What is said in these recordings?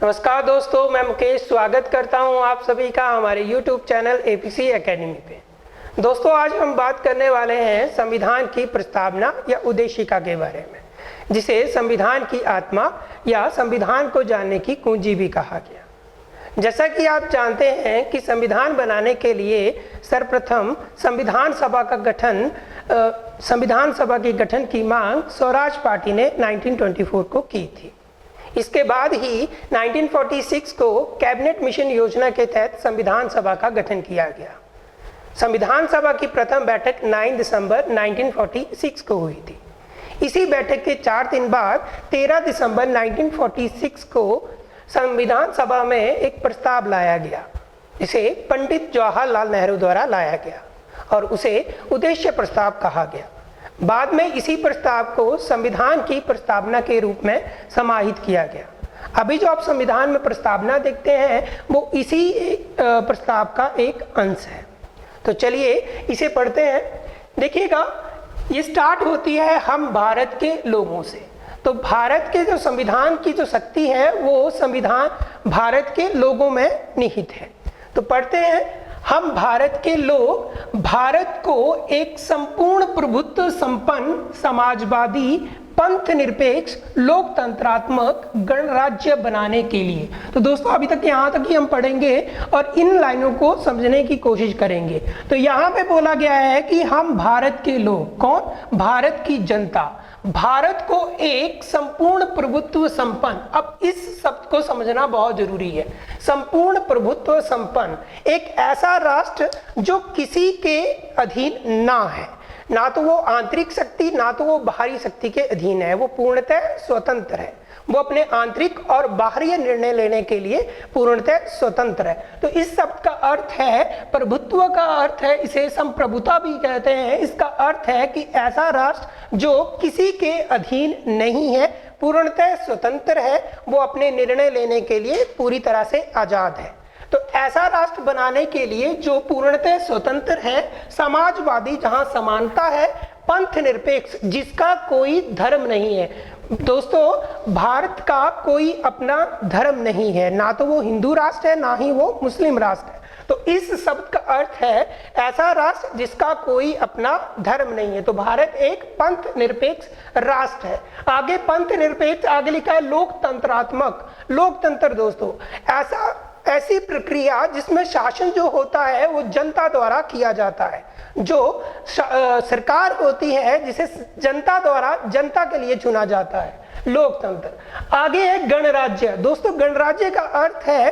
नमस्कार दोस्तों, मैं मुकेश स्वागत करता हूं आप सभी का हमारे YouTube चैनल एपीसी एकेडमी पे। दोस्तों, आज हम बात करने वाले हैं संविधान की प्रस्तावना या उद्देशिका के बारे में, जिसे संविधान की आत्मा या संविधान को जानने की कुंजी भी कहा गया। जैसा कि आप जानते हैं कि संविधान बनाने के लिए सर्वप्रथम संविधान सभा के गठन की मांग स्वराज पार्टी ने 1924 को की थी। इसके बाद ही 1946 को कैबिनेट मिशन योजना के तहत संविधान सभा का गठन किया गया। संविधान सभा की प्रथम बैठक 9 दिसंबर 1946 को हुई थी। इसी बैठक के 4 दिन बाद 13 दिसंबर 1946 को संविधान सभा में एक प्रस्ताव लाया गया, जिसे पंडित जवाहरलाल नेहरू द्वारा लाया गया और उसे उद्देश्य प्रस्ताव कहा गया। बाद में इसी प्रस्ताव को संविधान की प्रस्तावना के रूप में समाहित किया गया। अभी जो आप संविधान में प्रस्तावना देखते हैं वो इसी प्रस्ताव का एक अंश है। तो चलिए इसे पढ़ते हैं। देखिएगा, ये स्टार्ट होती है हम भारत के लोगों से। तो भारत के जो संविधान की जो शक्ति है वो संविधान भारत के लोगों में निहित है। तो पढ़ते हैं, हम भारत के लोग भारत को एक संपूर्ण प्रभुत्व संपन्न समाजवादी पंथ निरपेक्ष लोकतंत्रात्मक गणराज्य बनाने के लिए। तो दोस्तों, अभी तक यहाँ तक ही हम पढ़ेंगे और इन लाइनों को समझने की कोशिश करेंगे। तो यहाँ पे बोला गया है कि हम भारत के लोग, कौन? भारत की जनता, भारत को एक संपूर्ण प्रभुत्व संपन्न, अब इस शब्द को समझना बहुत जरूरी है। संपूर्ण प्रभुत्व संपन्न, एक ऐसा राष्ट्र जो किसी के अधीन ना है, ना तो वो आंतरिक शक्ति ना तो वो बाहरी शक्ति के अधीन है, वो पूर्णतः स्वतंत्र है। वो अपने आंतरिक और बाहरी निर्णय लेने के लिए पूर्णतः स्वतंत्र है। तो इस शब्द का अर्थ है, प्रभुत्व का अर्थ है, इसे संप्रभुता भी कहते हैं। इसका अर्थ है कि ऐसा राष्ट्र जो किसी के अधीन नहीं है, पूर्णतः स्वतंत्र है, वो अपने निर्णय लेने के लिए पूरी तरह से आजाद है। तो ऐसा राष्ट्र बनाने के लिए जो पूर्णतः स्वतंत्र है, समाजवादी जहां समानता है, पंथ निरपेक्ष जिसका कोई धर्म नहीं है। दोस्तों, भारत का कोई अपना धर्म नहीं है, ना तो वो हिंदू राष्ट्र है ना ही वो मुस्लिम राष्ट्र है। तो इस शब्द का अर्थ है ऐसा राष्ट्र जिसका कोई अपना धर्म नहीं है। तो भारत एक पंथ निरपेक्ष राष्ट्र है। आगे पंथ निरपेक्ष, आगे लिखा है लोकतंत्रात्मक। लोकतंत्र दोस्तों ऐसी प्रक्रिया जिसमें शासन जो होता है वो जनता द्वारा किया जाता है। जो सरकार होती है जिसे जनता द्वारा जनता के लिए चुना जाता है, लोकतंत्र। आगे है गणराज्य। दोस्तों, गणराज्य का अर्थ है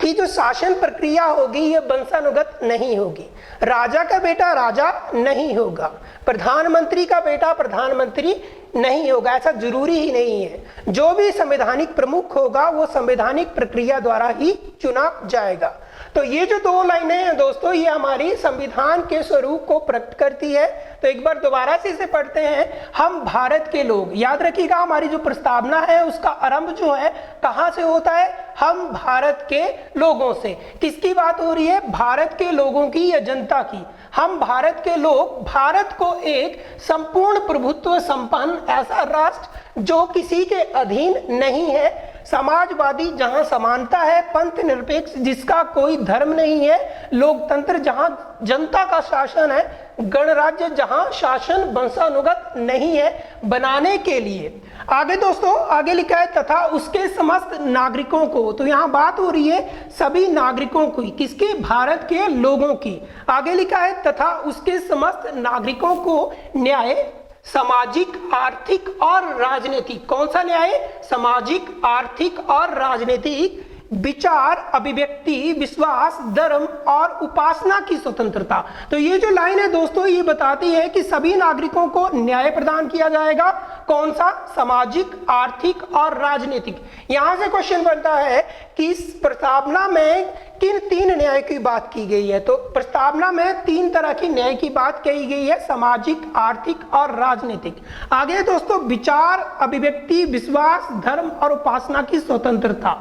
कि जो शासन प्रक्रिया होगी ये वंशानुगत नहीं होगी। राजा का बेटा राजा नहीं होगा, प्रधानमंत्री का बेटा प्रधानमंत्री नहीं होगा, ऐसा जरूरी ही नहीं है। जो भी संवैधानिक प्रमुख होगा वो संवैधानिक प्रक्रिया द्वारा ही चुना जाएगा। तो ये जो 2 लाइनें हैं दोस्तों, ये हमारी संविधान के स्वरूप को प्रकट करती है। तो एक बार दोबारा से इसे पढ़ते हैं, हम भारत के लोग। याद रखिएगा, हमारी जो प्रस्तावना है उसका आरंभ जो है कहाँ से होता है? हम भारत के लोगों से। किसकी बात हो रही है? भारत के लोगों की या जनता की। हम भारत के लोग भारत को एक संपूर्ण प्रभुत्व संपन्न ऐसा राष्ट्र जो किसी के अधीन नहीं है, समाजवादी जहां समानता है, पंथ निरपेक्ष जिसका कोई धर्म नहीं है, लोकतंत्र जहां जनता का शासन है, गणराज्य जहां शासन वंशानुगत नहीं है, बनाने के लिए। आगे दोस्तों, आगे लिखा है तथा उसके समस्त नागरिकों को। तो यहाँ बात हो रही है सभी नागरिकों की, किसके? भारत के लोगों की। आगे लिखा है तथा उसके समस्त नागरिकों को न्याय, सामाजिक, आर्थिक और राजनीतिक। कौन सा न्याय? सामाजिक, आर्थिक और राजनीतिक विचार, अभिव्यक्ति, विश्वास, धर्म और उपासना की स्वतंत्रता। तो ये जो लाइन है दोस्तों, ये बताती है कि सभी नागरिकों को न्याय प्रदान किया जाएगा। कौन सा? सामाजिक, आर्थिक और राजनीतिक। यहां से क्वेश्चन बनता है कि इस प्रस्तावना में किन 3 न्याय की बात की गई है। तो प्रस्तावना में 3 तरह की न्याय की बात कही गई है, सामाजिक, आर्थिक और राजनीतिक। आगे दोस्तों, विचार, अभिव्यक्ति, विश्वास, धर्म और उपासना की स्वतंत्रता।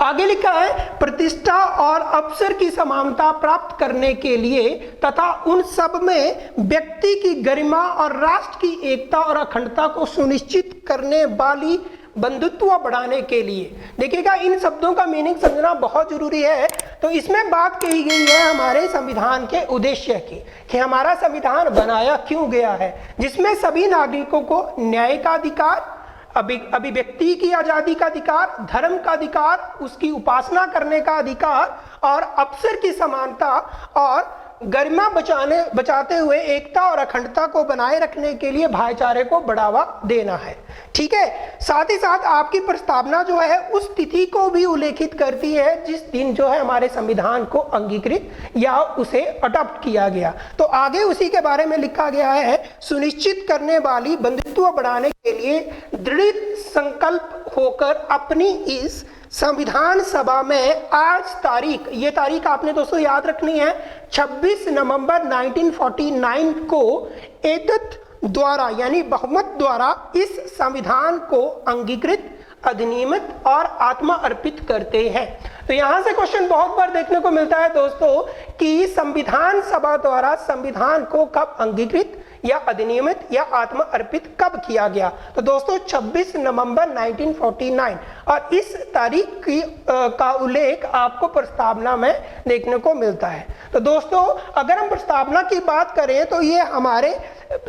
आगे लिखा है प्रतिष्ठा और अवसर की समानता प्राप्त करने के लिए तथा उन सब में व्यक्ति की गरिमा और राष्ट्र की एकता और अखंडता को सुनिश्चित करने वाली बंधुत्व बढ़ाने के लिए। देखिएगा, इन शब्दों का मीनिंग समझना बहुत जरूरी है। तो इसमें बात कही गई है हमारे संविधान के उद्देश्य की, कि हमारा संविधान बनाया क्यों गया है, जिसमें सभी नागरिकों को न्याय का अधिकार, अभिव्यक्ति की आजादी का अधिकार, धर्म का अधिकार, उसकी उपासना करने का अधिकार और अवसर की समानता और गरिमा बचाते हुए एकता और अखंडता को बनाए रखने के लिए भाईचारे को बढ़ावा देना है। ठीक है। साथ ही साथ आपकी प्रस्तावना जो है उस तिथि को भी उल्लेखित करती है जिस दिन जो है हमारे संविधान को अंगीकृत या उसे अडॉप्ट किया गया। तो आगे उसी के बारे में लिखा गया है, सुनिश्चित करने वाली बंधुत्व बढ़ाने के लिए दृढ़ संकल्प होकर अपनी इस संविधान सभा में आज तारीख, ये तारीख आपने दोस्तों याद रखनी है, 26 नवंबर 1949 को एकत द्वारा यानी बहुमत द्वारा इस संविधान को अंगीकृत, अधिनियमित और आत्मा अर्पित करते हैं। तो यहां से क्वेश्चन बहुत बार देखने को मिलता है दोस्तों कि संविधान सभा द्वारा संविधान को कब अंगीकृत या अधिनियमित या आत्मा अर्पित कब किया गया। तो दोस्तों 26 नवंबर 1949 और इस तारीख की का उल्लेख आपको प्रस्तावना में देखने को मिलता है। तो दोस्तों अगर हम प्रस्तावना की बात करें तो ये हमारे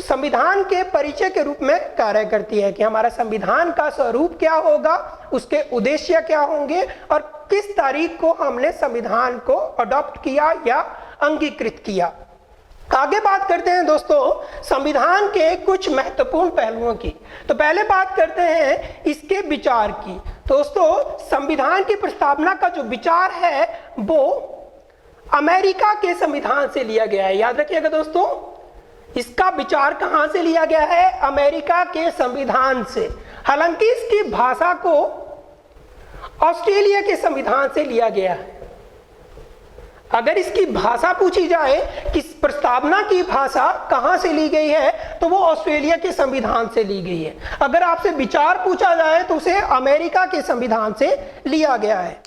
संविधान के परिचय के रूप में कार्य करती है कि हमारा संविधान का स्वरूप क्या होगा, उसके उद्देश्य क्या होंगे और किस तारीख को हमने संविधान को अडॉप्ट किया या अंगीकृत किया। आगे बात करते हैं दोस्तों संविधान के कुछ महत्वपूर्ण पहलुओं की। तो पहले बात करते हैं इसके विचार की। दोस्तों संविधान की प्रस्तावना का जो विचार है वो अमेरिका के संविधान से लिया गया है। याद रखिएगा दोस्तों, इसका विचार कहां से लिया गया है? अमेरिका के संविधान से। हालांकि इसकी भाषा को ऑस्ट्रेलिया के संविधान से लिया गया है। अगर इसकी भाषा पूछी जाए कि प्रस्तावना की भाषा कहां से ली गई है तो वो ऑस्ट्रेलिया के संविधान से ली गई है। अगर आपसे विचार पूछा जाए तो उसे अमेरिका के संविधान से लिया गया है।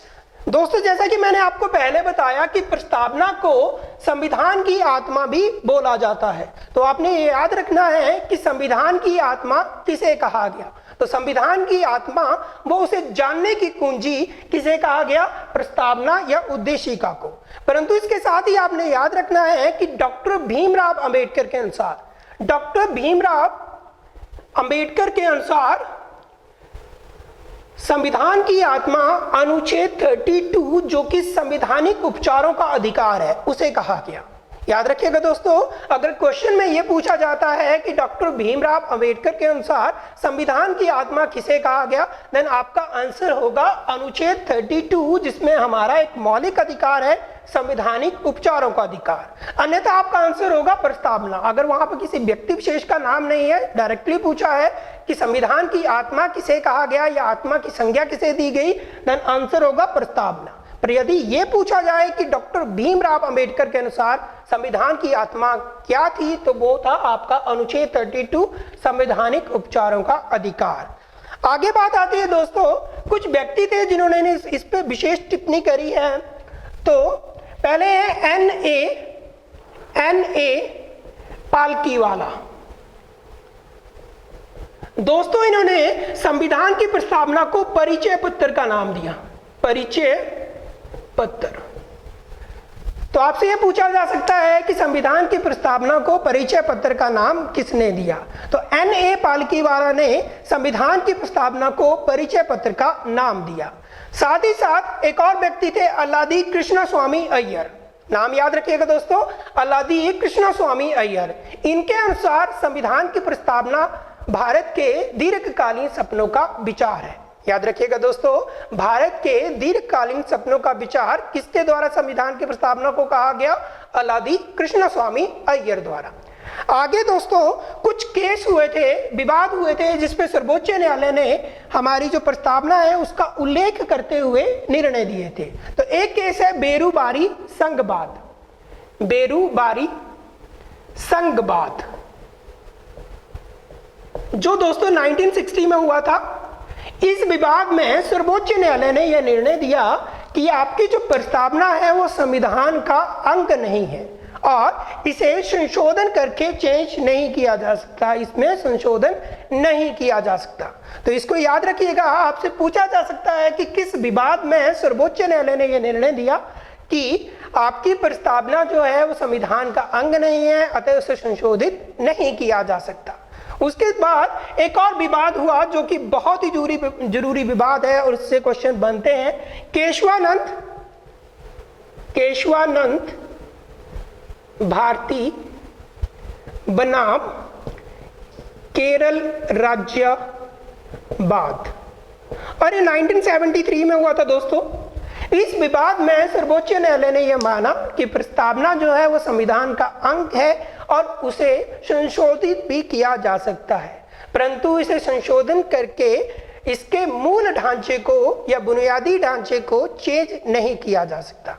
दोस्तों जैसा कि मैंने आपको पहले बताया कि प्रस्तावना को संविधान की आत्मा भी बोला जाता है। तो आपने ये याद रखना है कि संविधान की आत्मा किसे कहा गया। तो संविधान की आत्मा वो उसे जानने की कुंजी किसे कहा गया? प्रस्तावना या उद्देशिका को। परंतु इसके साथ ही आपने याद रखना है कि डॉक्टर भीमराव अंबेडकर के अनुसार, डॉक्टर भीमराव अंबेडकर के अनुसार संविधान की आत्मा अनुच्छेद 32 जो कि संवैधानिक उपचारों का अधिकार है उसे कहा गया। याद रखिएगा दोस्तों, अगर क्वेश्चन में यह पूछा जाता है कि डॉक्टर भीमराव अंबेडकर के अनुसार संविधान की आत्मा किसे कहा गया, देन आपका आंसर होगा अनुच्छेद 32 जिसमें हमारा एक मौलिक अधिकार है संवैधानिक उपचारों का अधिकार। अन्यथा आपका आंसर होगा प्रस्तावना। अगर वहां पर किसी व्यक्ति विशेष का नाम नहीं है, डायरेक्टली पूछा है कि संविधान की आत्मा किसे कहा गया या आत्मा की संज्ञा किसे दी गई, देन आंसर होगा प्रस्तावना। पर यदि यह पूछा जाए कि डॉक्टर भीमराव अंबेडकर के अनुसार संविधान की आत्मा क्या थी तो वो था आपका अनुच्छेद 32 संवैधानिक उपचारों का अधिकार। आगे बात आती है दोस्तों, कुछ व्यक्ति थे जिन्होंने इस पे विशेष टिप्पणी करी है। तो पहले है एन.ए. पालकीवाला। दोस्तों इन्होंने संविधान की प्रस्तावना को परिचय पत्र का नाम दिया, परिचय पत्र। तो आपसे यह पूछा जा सकता है कि संविधान की प्रस्तावना को परिचय पत्र का नाम किसने दिया। तो एन.ए. पालकीवाला ने संविधान की प्रस्तावना को परिचय पत्र का नाम दिया। साथ ही साथ एक और व्यक्ति थे अल्लादी कृष्णस्वामी अय्यर। नाम याद रखिएगा दोस्तों, अल्लादी कृष्णस्वामी अय्यर। इनके अनुसार संविधान की प्रस्तावना भारत के दीर्घकालीन सपनों का विचार है। याद रखिएगा दोस्तों, भारत के दीर्घकालीन सपनों का विचार किसके द्वारा संविधान की प्रस्तावना को कहा गया? अल्लादी कृष्णस्वामी अय्यर द्वारा। आगे दोस्तों कुछ केस हुए थे, विवाद हुए थे, जिसपे सर्वोच्च न्यायालय ने हमारी जो प्रस्तावना है उसका उल्लेख करते हुए निर्णय दिए थे। तो एक केस है बेरूबारी संघवाद, बेरूबारी संघवाद, जो दोस्तों 1960 में हुआ था। इस विवाद में सर्वोच्च न्यायालय ने यह निर्णय दिया कि आपकी जो प्रस्तावना है वो संविधान का अंग नहीं है और इसे संशोधन करके चेंज नहीं किया जा सकता, इसमें संशोधन नहीं किया जा सकता। तो इसको याद रखिएगा, आपसे पूछा जा सकता है कि किस विवाद में सर्वोच्च न्यायालय ने यह निर्णय दिया कि आपकी प्रस्तावना जो है वो संविधान का अंग नहीं है, अतः उसे संशोधित नहीं किया जा सकता। उसके बाद एक और विवाद हुआ जो कि बहुत ही जरूरी विवाद है और उससे क्वेश्चन बनते हैं। केशवानंद भारती बनाम केरल राज्यवाद, और ये 1973 में हुआ था दोस्तों। इस विवाद में सर्वोच्च न्यायालय ने यह माना कि प्रस्तावना जो है वो संविधान का अंग है और उसे संशोधित भी किया जा सकता है, परंतु इसे संशोधन करके इसके मूल ढांचे को या बुनियादी ढांचे को चेंज नहीं किया जा सकता।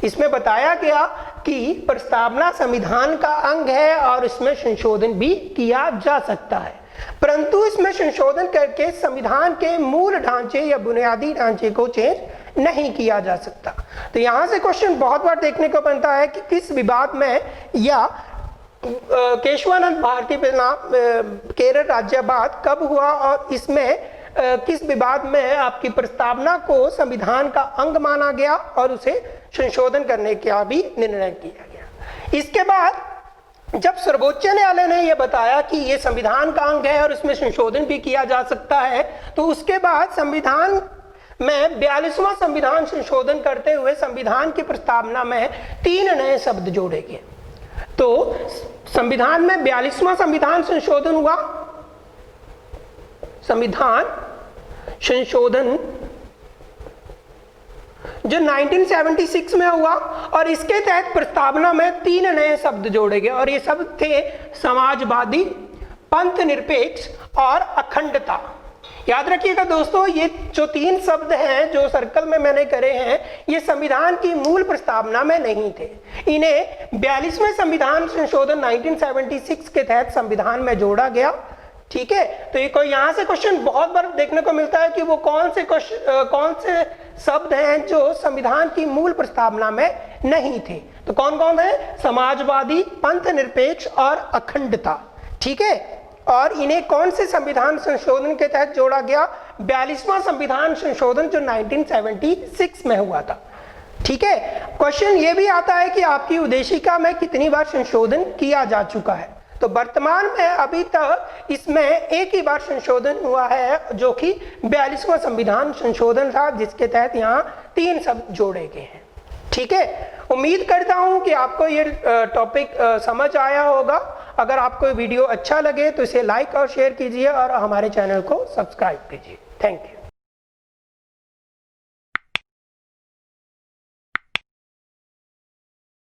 इसमें बताया गया कि प्रस्तावना संविधान का अंग है और इसमें संशोधन भी किया जा सकता है, परंतु इसमें संशोधन करके संविधान के मूल ढांचे या बुनियादी ढांचे को चेंज नहीं किया जा सकता। तो यहां से क्वेश्चन बहुत बार देखने को बनता है कि किस विवाद में या केशवानंद भारती बनाम केरल राज्यवाद कब हुआ और इसमें किस विवाद में आपकी प्रस्तावना को संविधान का अंग माना गया और उसे संशोधन करने का भी निर्णय किया गया। इसके बाद जब सर्वोच्च न्यायालय ने यह बताया कि यह संविधान का अंग है और इसमें संशोधन भी किया जा सकता है, तो उसके बाद संविधान में 42वां संविधान संशोधन करते हुए संविधान की प्रस्तावना में 3 नए शब्द जोड़े गए। तो संविधान में 42वां संविधान संशोधन हुआ, संविधान संशोधन जो 1976 में हुआ, और इसके तहत प्रस्तावना में 3 नए शब्द जोड़े गए और ये शब्द थे समाजवादी, पंथ निरपेक्ष और अखंडता। याद रखिएगा दोस्तों, ये जो 3 शब्द हैं जो सर्कल में मैंने करे हैं, ये संविधान की मूल प्रस्तावना में नहीं थे। इन्हें 42वें संविधान संशोधन 1976 के तहत संविधान में जोड़ा गया। ठीक है, तो ये कोई यहाँ से क्वेश्चन बहुत बार देखने को मिलता है कि वो कौन से शब्द हैं जो संविधान की मूल प्रस्तावना में नहीं थे। तो कौन कौन है? समाजवादी, पंथ निरपेक्ष और अखंडता। ठीक है, और इन्हें कौन से संविधान संशोधन के तहत जोड़ा गया? 42वां संविधान संशोधन जो 1976 में हुआ था। ठीक है, क्वेश्चन ये भी आता है कि आपकी उद्देशिका में कितनी बार संशोधन किया जा चुका है। तो वर्तमान में अभी तक इसमें एक ही बार संशोधन हुआ है जो कि 42वां संविधान संशोधन था, जिसके तहत यहाँ 3 शब्द जोड़े गए हैं। ठीक है, उम्मीद करता हूं कि आपको ये टॉपिक समझ आया होगा। अगर आपको वीडियो अच्छा लगे तो इसे लाइक और शेयर कीजिए और हमारे चैनल को सब्सक्राइब कीजिए। Thank you.